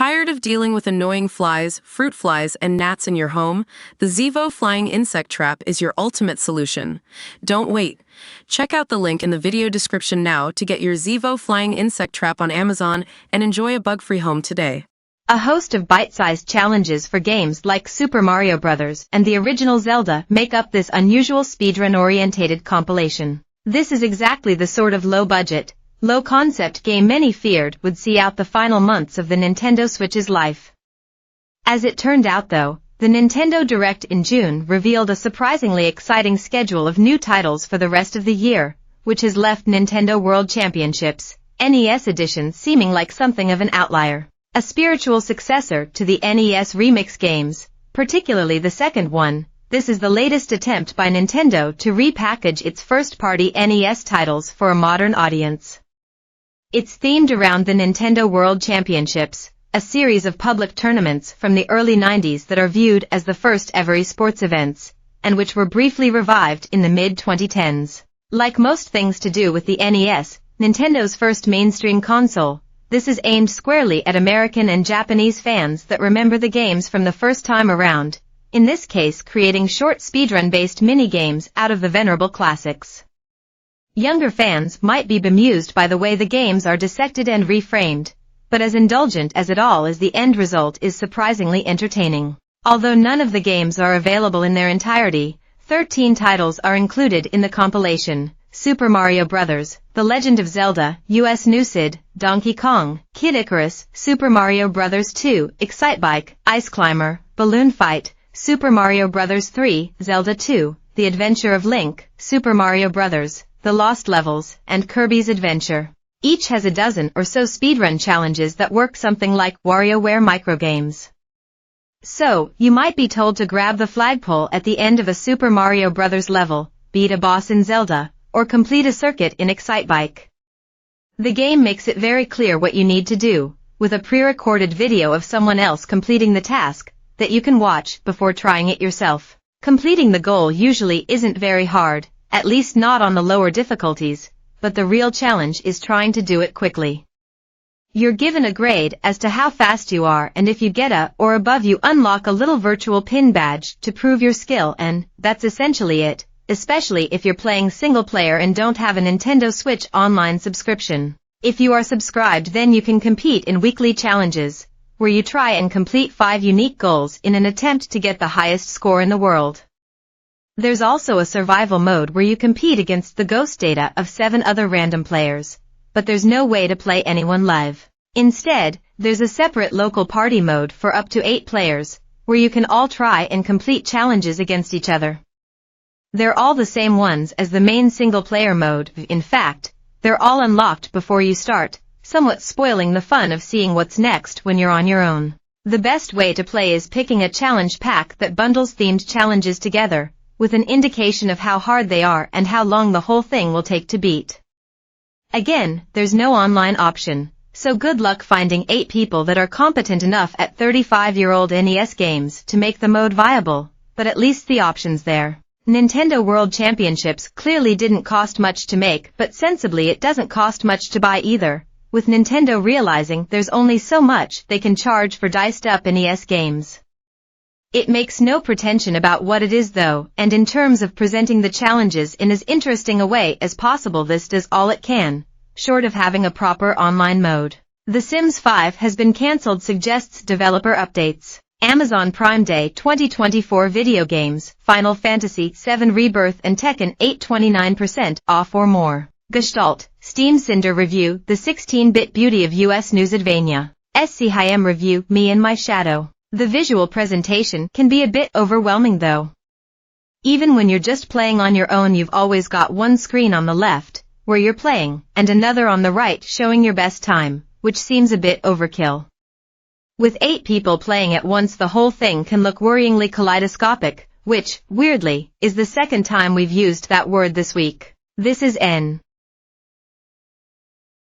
Tired of dealing with annoying flies, fruit flies, and gnats in your home? The Zevo Flying Insect Trap is your ultimate solution. Don't wait. Check out the link in the video description now to get your Zevo Flying Insect Trap on Amazon and enjoy a bug-free home today. A host of bite-sized challenges for games like Super Mario Bros. And the original Zelda make up this unusual speedrun-orientated compilation. This is exactly the sort of low-budget, low-concept game many feared would see out the final months of the Nintendo Switch's life. As it turned out though, the Nintendo Direct in June revealed a surprisingly exciting schedule of new titles for the rest of the year, which has left Nintendo World Championships, NES Edition seeming like something of an outlier. A spiritual successor to the NES remix games, particularly the second one, this is the latest attempt by Nintendo to repackage its first-party NES titles for a modern audience. It's themed around the Nintendo World Championships, a series of public tournaments from the early 90s that are viewed as the first ever esports events, and which were briefly revived in the mid-2010s. Like most things to do with the NES, Nintendo's first mainstream console, this is aimed squarely at American and Japanese fans that remember the games from the first time around, in this case creating short speedrun-based mini-games out of the venerable classics. Younger fans might be bemused by the way the games are dissected and reframed, but as indulgent as it all is, the end result is surprisingly entertaining. Although none of the games are available in their entirety, 13 titles are included in the compilation: Super Mario Bros., The Legend of Zelda, U.S. Nucid, Donkey Kong, Kid Icarus, Super Mario Bros. 2, Excitebike, Ice Climber, Balloon Fight, Super Mario Bros. 3, Zelda 2, The Adventure of Link, Super Mario Bros., The Lost Levels, and Kirby's Adventure. Each has a dozen or so speedrun challenges that work something like WarioWare microgames. So, you might be told to grab the flagpole at the end of a Super Mario Bros. Level, beat a boss in Zelda, or complete a circuit in Excitebike. The game makes it very clear what you need to do, with a pre-recorded video of someone else completing the task, that you can watch before trying it yourself. Completing the goal usually isn't very hard, at least not on the lower difficulties, but the real challenge is trying to do it quickly. You're given a grade as to how fast you are, and if you get a or above you unlock a little virtual pin badge to prove your skill, and that's essentially it, especially if you're playing single player and don't have a Nintendo Switch Online subscription. If you are subscribed, then you can compete in weekly challenges, where you try and complete 5 unique goals in an attempt to get the highest score in the world. There's also a survival mode where you compete against the ghost data of 7 other random players, but there's no way to play anyone live. Instead, there's a separate local party mode for up to 8 players, where you can all try and complete challenges against each other. They're all the same ones as the main single-player mode. In fact, they're all unlocked before you start, somewhat spoiling the fun of seeing what's next when you're on your own. The best way to play is picking a challenge pack that bundles themed challenges together, with an indication of how hard they are and how long the whole thing will take to beat. Again, there's no online option, so good luck finding 8 people that are competent enough at 35-year-old NES games to make the mode viable, but at least the option's there. Nintendo World Championships clearly didn't cost much to make, but sensibly it doesn't cost much to buy either, with Nintendo realizing there's only so much they can charge for diced-up NES games. It makes no pretension about what it is though, and in terms of presenting the challenges in as interesting a way as possible, this does all it can, short of having a proper online mode. The Sims 5 has been cancelled, suggests developer updates. Amazon Prime Day 2024 video games, Final Fantasy VII Rebirth and Tekken 8 29% off or more. Gestalt, Steam Cinder review, the 16-bit beauty of US Newsadvania. SCHIM review, Me and My Shadow. The visual presentation can be a bit overwhelming though. Even when you're just playing on your own, you've always got one screen on the left, where you're playing, and another on the right showing your best time, which seems a bit overkill. With 8 people playing at once, the whole thing can look worryingly kaleidoscopic, which, weirdly, is the second time we've used that word this week. This is N.